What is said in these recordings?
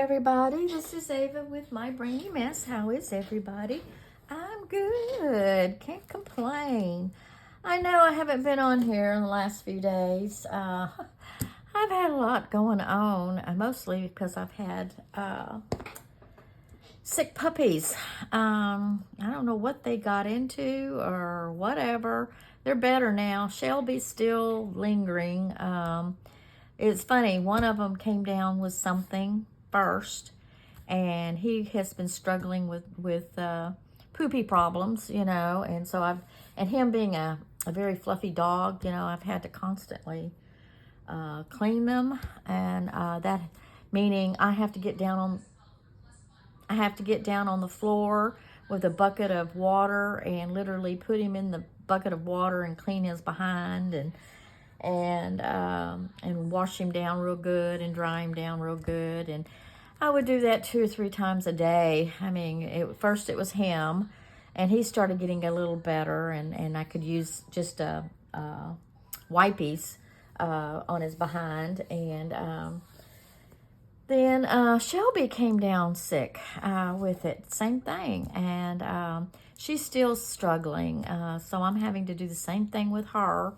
everybody. This is Ava with My Brainy Mess. How is everybody? I'm good. Can't complain. I know I haven't been on here in the last few days. I've had a lot going on, mostly because I've had sick puppies. I don't know what they got into or whatever. They're better now. Shelby's still lingering. It's funny, one of them came down with something first, and he has been struggling with poopy problems, and so and him being a very fluffy dog, I've had to constantly clean them, and that meaning I have to get down on the floor with a bucket of water and literally put him in the bucket of water and clean his behind and wash him down real good and dry him down real good. And I would do that 2 or 3 times a day. I mean, first it was him, and he started getting a little better, and I could use just wipies on his behind. And then Shelby came down sick with it, same thing, and she's still struggling. So I'm having to do the same thing with her.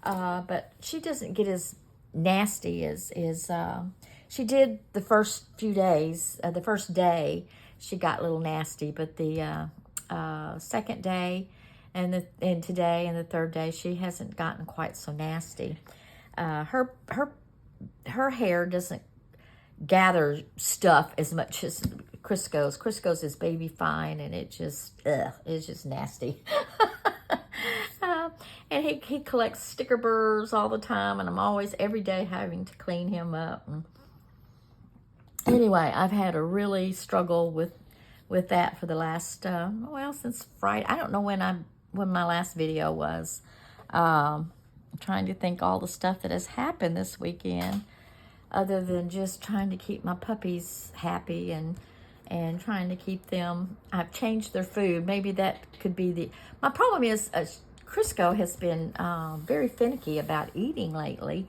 But she doesn't get as nasty as she did the first few days. The first day she got a little nasty, but the second day and today and the third day she hasn't gotten quite so nasty. Her hair doesn't gather stuff as much as Crisco's. Crisco's is baby fine, and it's just nasty. And he collects sticker burrs all the time, and I'm always, every day, having to clean him up. And anyway, I've had a really struggle with that for the last, since Friday. I don't know when my last video was. I'm trying to think all the stuff that has happened this weekend, other than just trying to keep my puppies happy and trying to keep them. I've changed their food. Maybe that could be my problem is, Crisco has been very finicky about eating lately,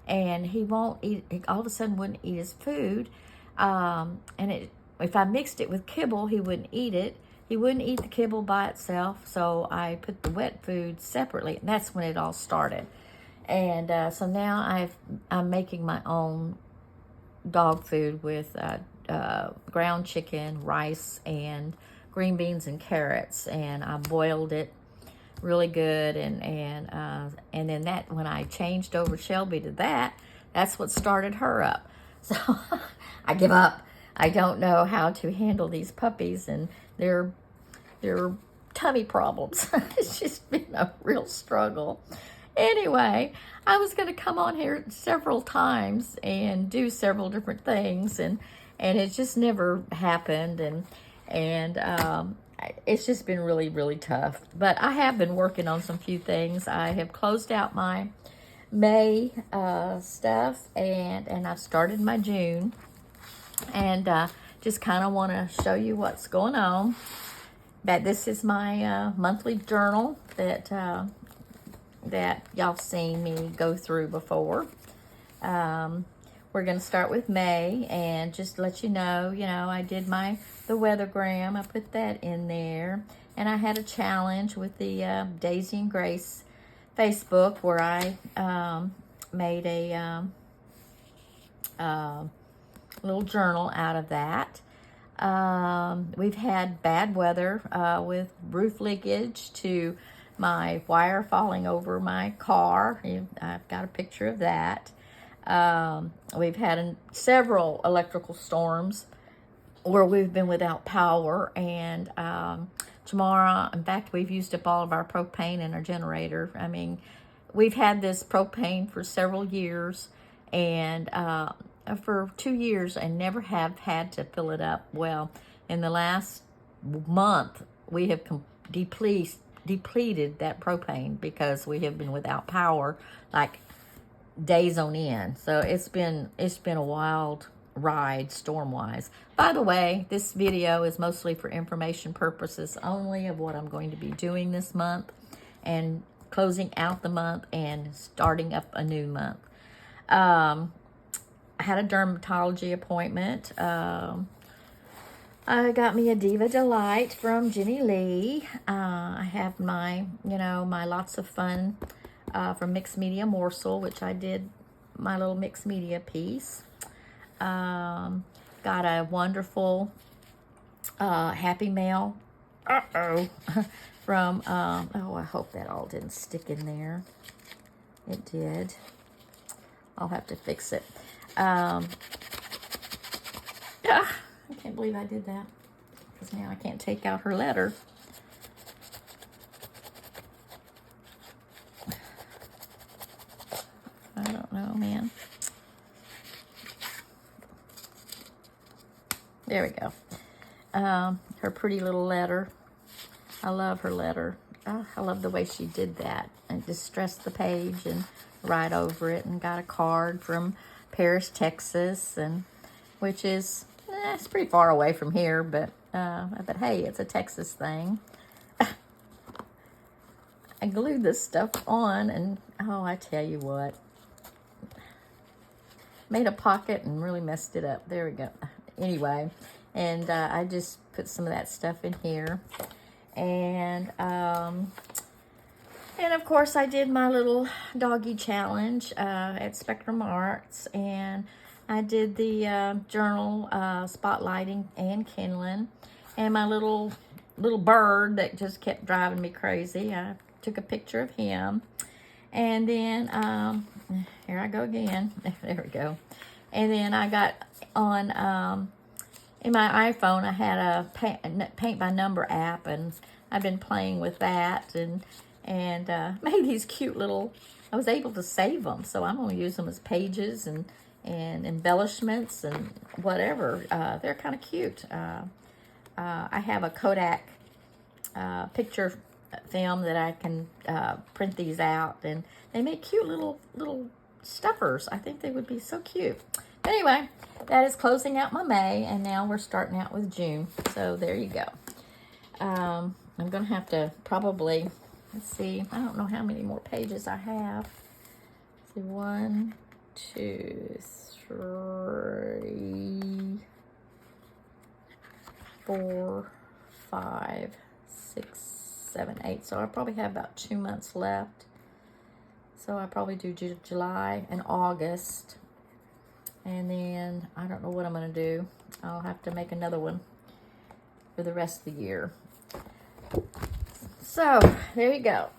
and he won't eat. He all of a sudden wouldn't eat his food, if I mixed it with kibble, he wouldn't eat it. He wouldn't eat the kibble by itself, so I put the wet food separately, and that's when it all started. And so now I'm making my own dog food with ground chicken, rice, and green beans and carrots, and I boiled it really good, and then that, when I changed over Shelby to that's what started her up. So I give up. I don't know how to handle these puppies and their tummy problems. It's just been a real struggle. Anyway, I was going to come on here several times and do several different things, and it just never happened, and it's just been really, really tough. But I have been working on some few things. I have closed out my May stuff, and I've started my June, and just kind of want to show you what's going on. But this is my monthly journal that y'all seen me go through before. We're going to start with May, and just let you know, I did the weathergram. I put that in there, and I had a challenge with the Daisy and Grace Facebook, where I made a little journal out of that. We've had bad weather with roof leakage to my wire falling over my car. I've got a picture of that. We've had several electrical storms where we've been without power, and tomorrow, in fact, we've used up all of our propane in our generator. I mean, we've had this propane for several years, and for 2 years, and never have had to fill it up. Well, in the last month, we have depleted that propane because we have been without power, like days on end. So it's been a wild ride storm-wise. By the way, this video is mostly for information purposes only of what I'm going to be doing this month, and closing out the month and starting up a new month. I had a dermatology appointment. I got me a Diva Delight from Jenny Lee. I have my, my Lots of Fun from Mixed Media Morsel, which I did my little mixed media piece. Got a wonderful Happy Mail. From, oh, I hope that all didn't stick in there. It did. I'll have to fix it. Yeah. I can't believe I did that, because now I can't take out her letter. I don't know, man. There we go. Her pretty little letter. I love her letter. Oh, I love the way she did that. And distressed the page and write over it, and got a card from Paris, Texas, and which is... it's pretty far away from here, but hey, it's a Texas thing. I glued this stuff on, and oh, I tell you what. Made a pocket and really messed it up. There we go. Anyway, and I just put some of that stuff in here. And of course, I did my little doggy challenge at Spectrum Arts, and I did the journal spotlighting Anne Kenlon, and my little bird that just kept driving me crazy. I took a picture of him, and then here I go again. There we go. And then I got on in my iPhone. I had a paint by number app, and I've been playing with that, and made these cute little. I was able to save them, so I'm going to use them as pages and embellishments and whatever. They're kind of cute. I have a Kodak picture film that I can print these out, and they make cute little stuffers. I think they would be so cute. Anyway, that is closing out my May, and now we're starting out with June. So there you go. I'm going to have to probably, let's see, I don't know how many more pages I have. Let's see, 1, 2, 3, 4, 5, 6, 7, 8. So I probably have about 2 months left. So I probably do July and August. And then I don't know what I'm going to do. I'll have to make another one for the rest of the year. So there you go.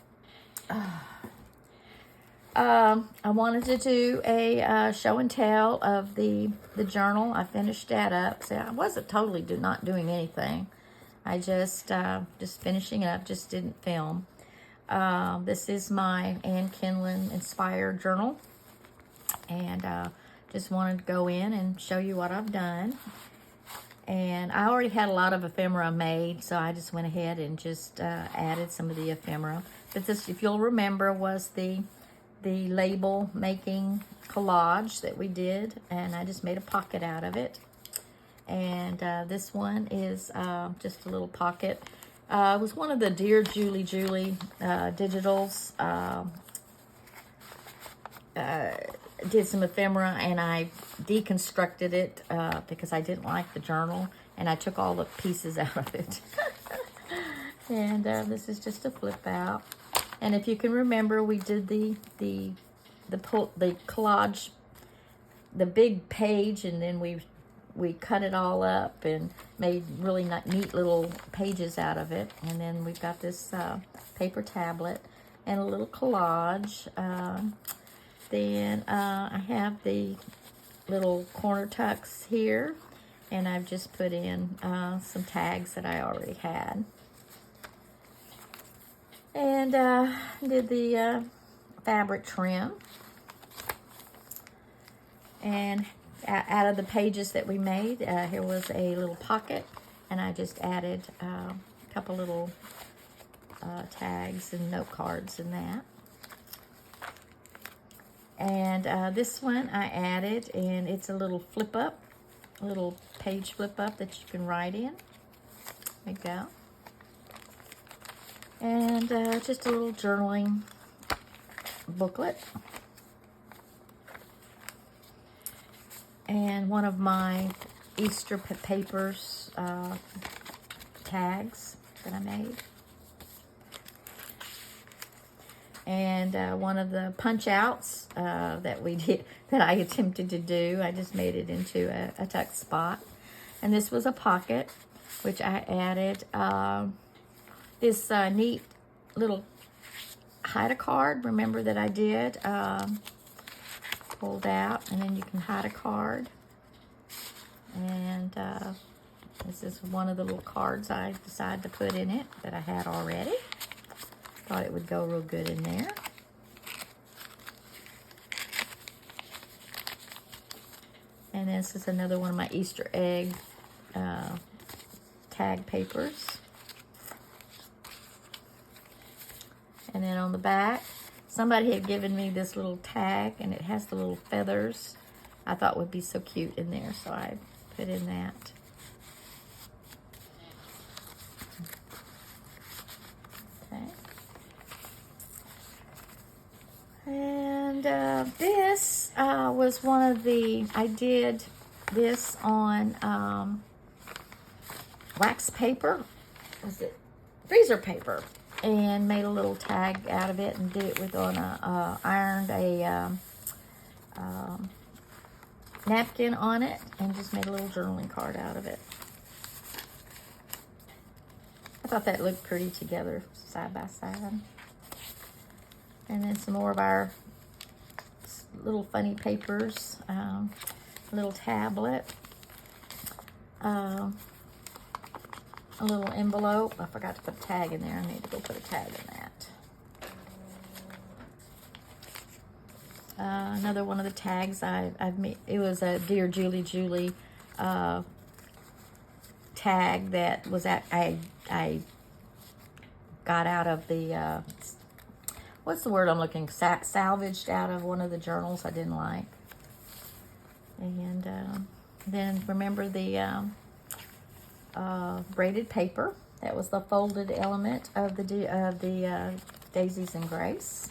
I wanted to do a show and tell of the journal. I finished that up. So I wasn't totally not doing anything. I just finishing up, just didn't film. This is my Anne Kenlon inspired journal. And just wanted to go in and show you what I've done. And I already had a lot of ephemera made, so I just went ahead and just added some of the ephemera. But this, if you'll remember, was the label making collage that we did, and I just made a pocket out of it. And this one is just a little pocket. It was one of the Dear Julie digitals. Did some ephemera, and I deconstructed it because I didn't like the journal, and I took all the pieces out of it. And this is just a flip out. And if you can remember, we did the collage, the big page, and then we cut it all up and made really neat little pages out of it. And then we've got this paper tablet and a little collage. Then I have the little corner tucks here, and I've just put in some tags that I already had. And did the fabric trim. And out of the pages that we made, here was a little pocket, and I just added a couple little tags and note cards in that. And this one I added, and it's a little flip up, a little page flip up that you can write in. There you go. And just a little journaling booklet. and one of my Easter papers tags that I made. And one of the punch outs that I attempted to do, I just made it into a tuck spot. And this was a pocket, which I added this neat little hide a card. Remember that I did pulled out, and then you can hide a card. And this is one of the little cards I decided to put in it that I had already. Thought it would go real good in there. And this is another one of my Easter egg tag papers. And then on the back, somebody had given me this little tag, and it has the little feathers. I thought would be so cute in there, so I put in that. Okay. And this was one of I did this on wax paper. Was it freezer paper? And made a little tag out of it and did it with ironed a napkin on it and just made a little journaling card out of it. I thought that looked pretty together side by side. And then some more of our little funny papers, a little tablet, a little envelope. I forgot to put a tag in there. I need to go put a tag in that. Another one of the tags I've made, it was a Dear Julie Julie tag that was I got out of the what's the word I'm looking, salvaged out of one of the journals I didn't like. And then remember the braided paper. That was the folded element of the Daisies and Grace.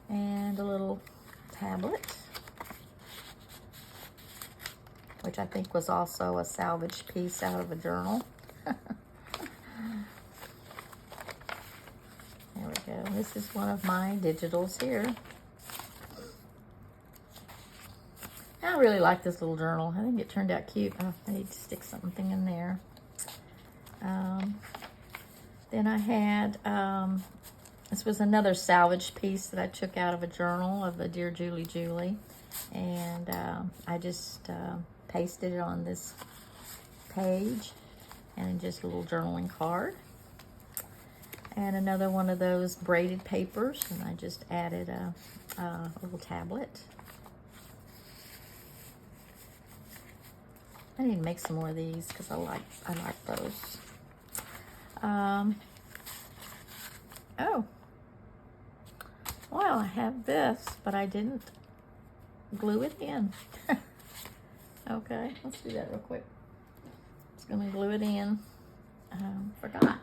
And a little tablet, which I think was also a salvaged piece out of a journal. There we go. This is one of my digitals here. I really like this little journal. I think it turned out cute. Oh, I need to stick something in there. Then I had, this was another salvage piece that I took out of a journal of the Dear Julie Julie. And I just pasted it on this page, and just a little journaling card. And another one of those braided papers, and I just added a little tablet. I need to make some more of these because I like those. Oh, well, I have this, but I didn't glue it in. Okay, let's do that real quick. Just gonna glue it in. Forgot.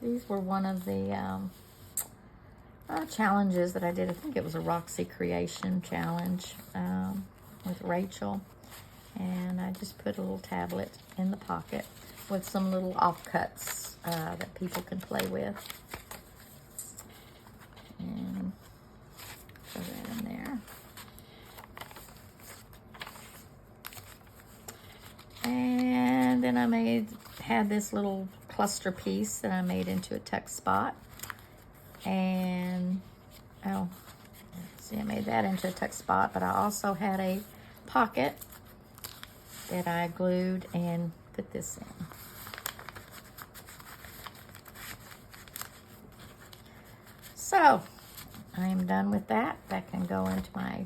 These were one of the challenges that I did. I think it was a Roxy Creation challenge with Rachel. And I just put a little tablet in the pocket with some little offcuts that people can play with. And throw that in there. And then I had this little cluster piece that I made into a tuck spot. And, oh, see, I made that into a tuck spot, but I also had a pocket that I glued and put this in. So, I am done with that. That can go into my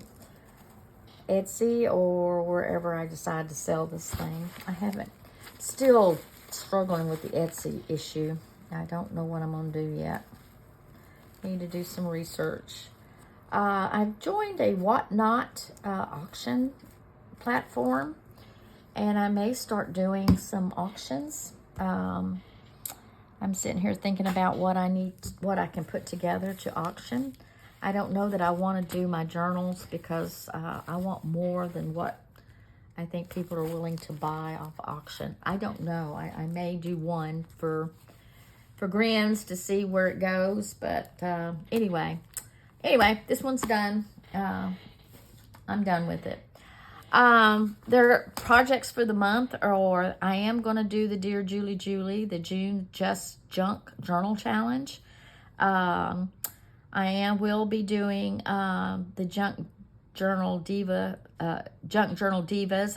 Etsy or wherever I decide to sell this thing. I haven't, still struggling with the Etsy issue. I don't know what I'm going to do yet. Need to do some research. I've joined a Whatnot auction platform, and I may start doing some auctions. I'm sitting here thinking about what I can put together to auction. I don't know that I want to do my journals because I want more than what I think people are willing to buy off auction. I don't know. I may do one for grins to see where it goes, but anyway, this one's done. I'm done with it. There are projects for the month, or I am going to do the Dear Julie, the June Just Junk Journal Challenge. Will be doing the Junk Journal Divas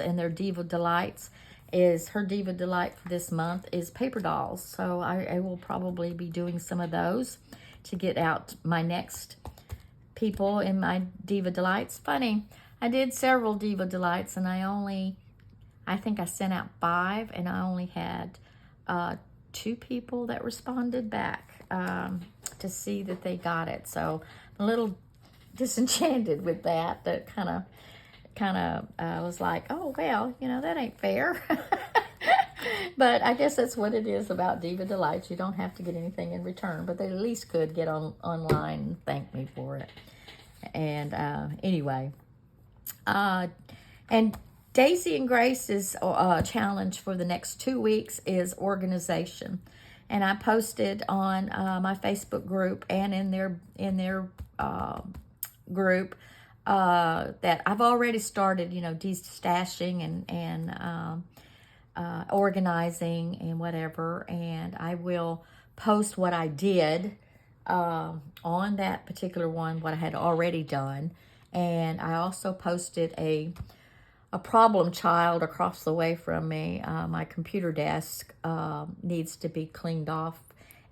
and their Diva Delights. Her Diva Delight for this month is paper dolls. So I will probably be doing some of those to get out my next people in my Diva Delights. Funny, I did several Diva Delights, and I think I sent out 5, and I only had 2 people that responded back to see that they got it. So I'm a little disenchanted with that. That kind of was like, oh, well, that ain't fair. But I guess that's what it is about Diva Delights. You don't have to get anything in return, but they at least could get online and thank me for it. And anyway, and Daisy and Grace's challenge for the next 2 weeks is organization. And I posted on my Facebook group and in their group that I've already started, destashing and organizing and whatever. And I will post what I did on that particular one, what I had already done. And I also posted a problem child across the way from me. My computer desk needs to be cleaned off,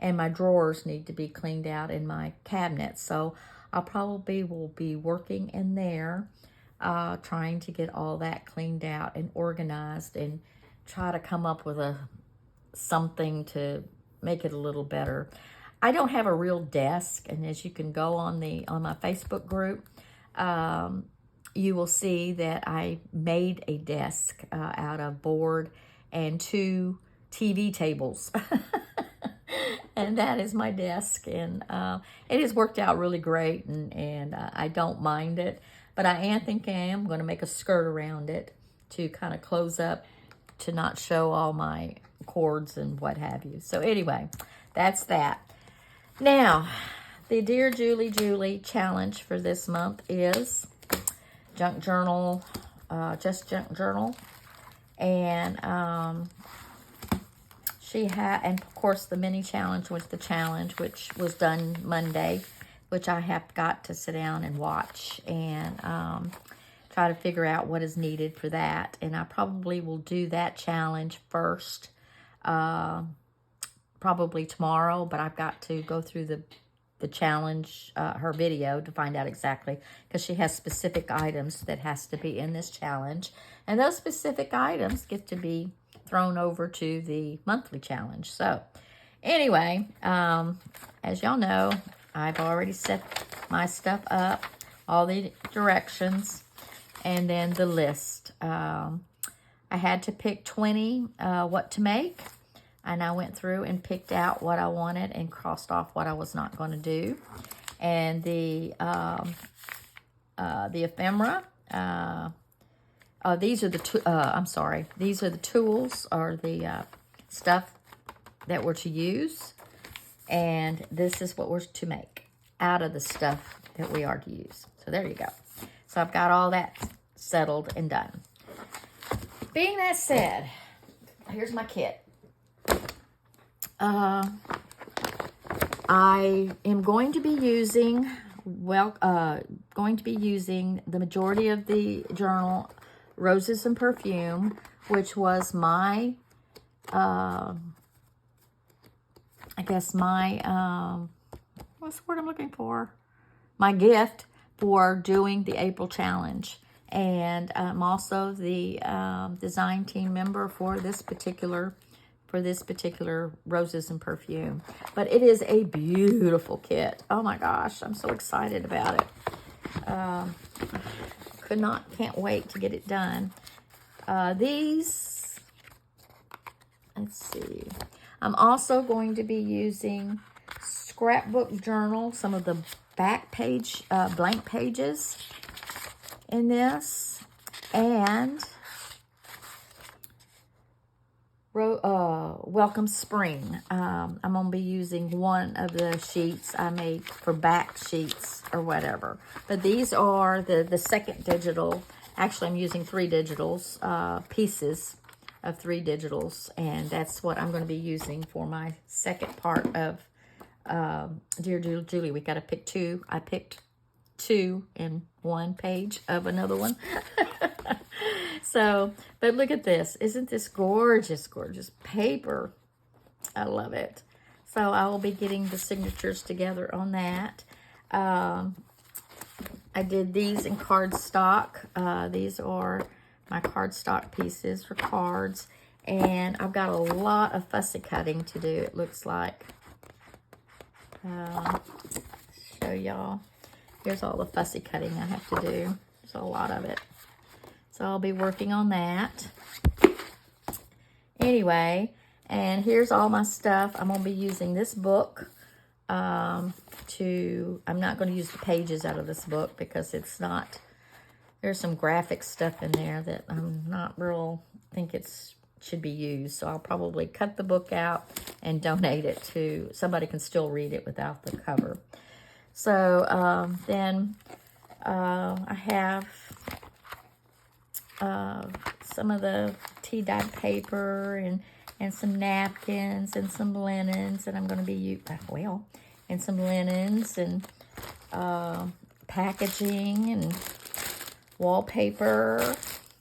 and my drawers need to be cleaned out in my cabinet. So I probably will be working in there, trying to get all that cleaned out and organized, and try to come up with something to make it a little better. I don't have a real desk, and as you can go on my Facebook group, you will see that I made a desk out of board and 2 TV tables. And that is my desk. And it has worked out really great, and I don't mind it. But I am going to make a skirt around it to kind of close up, to not show all my cords and what have you. So anyway, that's that. Now, the Dear Julie challenge for this month is Junk Journal, Just Junk Journal. And and of course the mini challenge was the challenge, which was done Monday, which I have got to sit down and watch and try to figure out what is needed for that. And I probably will do that challenge first, probably tomorrow, but I've got to go through the challenge, her video, to find out exactly, because she has specific items that has to be in this challenge, and those specific items get to be thrown over to the monthly challenge. So anyway, as y'all know, I've already set my stuff up, all the directions, and then the list. I had to pick 20 what to make. And I went through and picked out what I wanted and crossed off what I was not going to do. And the ephemera, these are these are the tools, or the stuff that we're to use. And this is what we're to make out of the stuff that we are to use. So there you go. So I've got all that settled and done. Being that said, here's my kit. I am going to be using the majority of the journal, Roses and Perfume, which was my what's the word I'm looking for? My gift for doing the April challenge. And I'm also the design team member for this particular Roses and Perfume. But it is a beautiful kit. Oh my gosh, I'm so excited about it. Can't wait to get it done. These, let's see. I'm also going to be using scrapbook journal, some of the back page, blank pages in this, and Welcome Spring. I'm going to be using one of the sheets I made for back sheets or whatever. But these are the second digital. Actually, I'm using 3 digitals, pieces of 3 digitals. And that's what I'm going to be using for my second part of Dear Julie. We got to pick 2. I picked 2 in one page of another one. So, but look at this. Isn't this gorgeous, gorgeous paper? I love it. So I will be getting the signatures together on that. I did these in cardstock. These are my cardstock pieces for cards. And I've got a lot of fussy cutting to do, it looks like. Show y'all. Here's all the fussy cutting I have to do. There's a lot of it. So I'll be working on that. Anyway, and here's all my stuff. I'm going to be using this book I'm not going to use the pages out of this book because it's not, there's some graphic stuff in there that I'm not think should be used. So I'll probably cut the book out and donate it to, somebody can still read it without the cover. So then I have some of the tea dyed paper and some napkins and some linens that I'm going to be using, and some linens and packaging and wallpaper,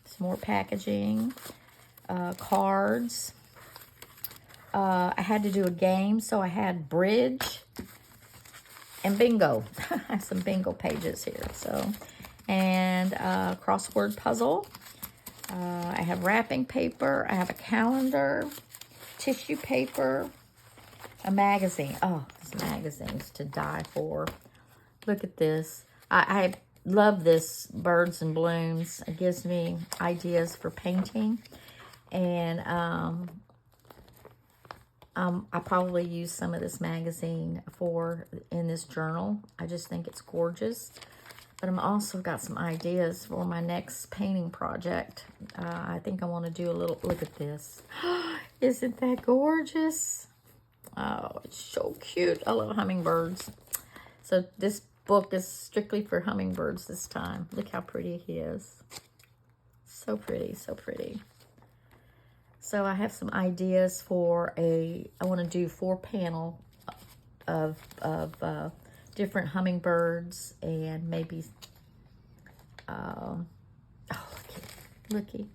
some more packaging, cards. I had to do a game, so I had bridge and bingo. I have some bingo pages here, so, and crossword puzzle. I have wrapping paper. I have a calendar, tissue paper, a magazine. Oh, this magazine's to die for. Look at this. I love this Birds and Blooms. It gives me ideas for painting. And I probably use some of this magazine in this journal. I just think it's gorgeous. But I'm also got some ideas for my next painting project. I think I want to do a little, look at this. Isn't that gorgeous? Oh, it's so cute. I love hummingbirds. So this book is strictly for hummingbirds this time. Look how pretty he is. So pretty, so pretty. So I have some ideas for I want to do 4 panel of different hummingbirds and maybe, oh, looky.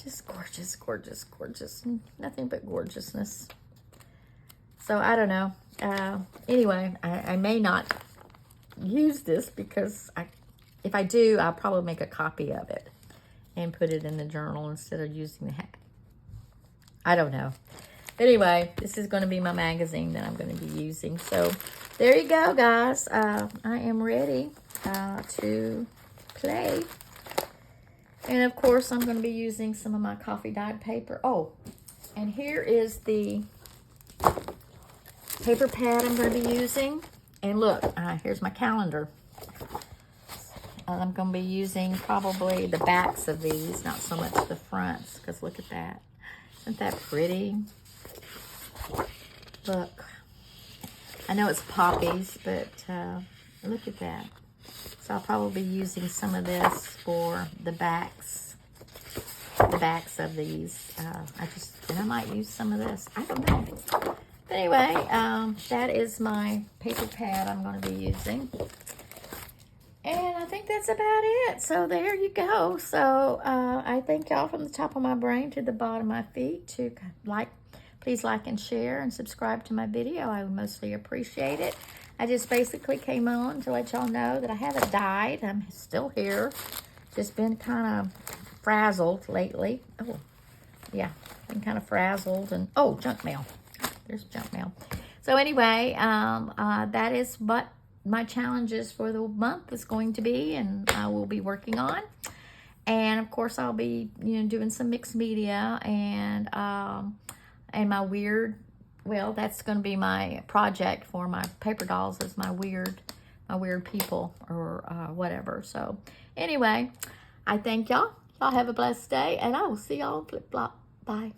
Just gorgeous, gorgeous, gorgeous. Nothing but gorgeousness. So I don't know. Anyway, I may not use this because if I do, I'll probably make a copy of it and put it in the journal instead of using the hat. I don't know. But anyway, this is going to be my magazine that I'm going to be using. So there you go, guys. I am ready to play. And of course, I'm going to be using some of my coffee dyed paper. Oh, and here is the paper pad I'm going to be using. And look, here's my calendar. I'm going to be using probably the backs of these, not so much the fronts, because look at that. Isn't that pretty? Look. I know it's poppies, but look at that. So I'll probably be using some of this for the backs of these. And I might use some of this. I don't know. But anyway, that is my paper pad I'm going to be using. And I think that's about it. So there you go. So I thank y'all from the top of my brain to the bottom of my feet to please like and share and subscribe to my video. I would mostly appreciate it. I just basically came on to let y'all know that I haven't died. I'm still here. Just been kind of frazzled lately. Oh, yeah, been kind of frazzled. And, oh, junk mail. There's junk mail. So anyway, that is what my challenges for the month is going to be, and I will be working on. And of course, I'll be, doing some mixed media and my weird. Well, that's going to be my project for my paper dolls. Is my weird people or whatever. So anyway, I thank y'all. Y'all have a blessed day, and I will see y'all on Flip Flop. Bye.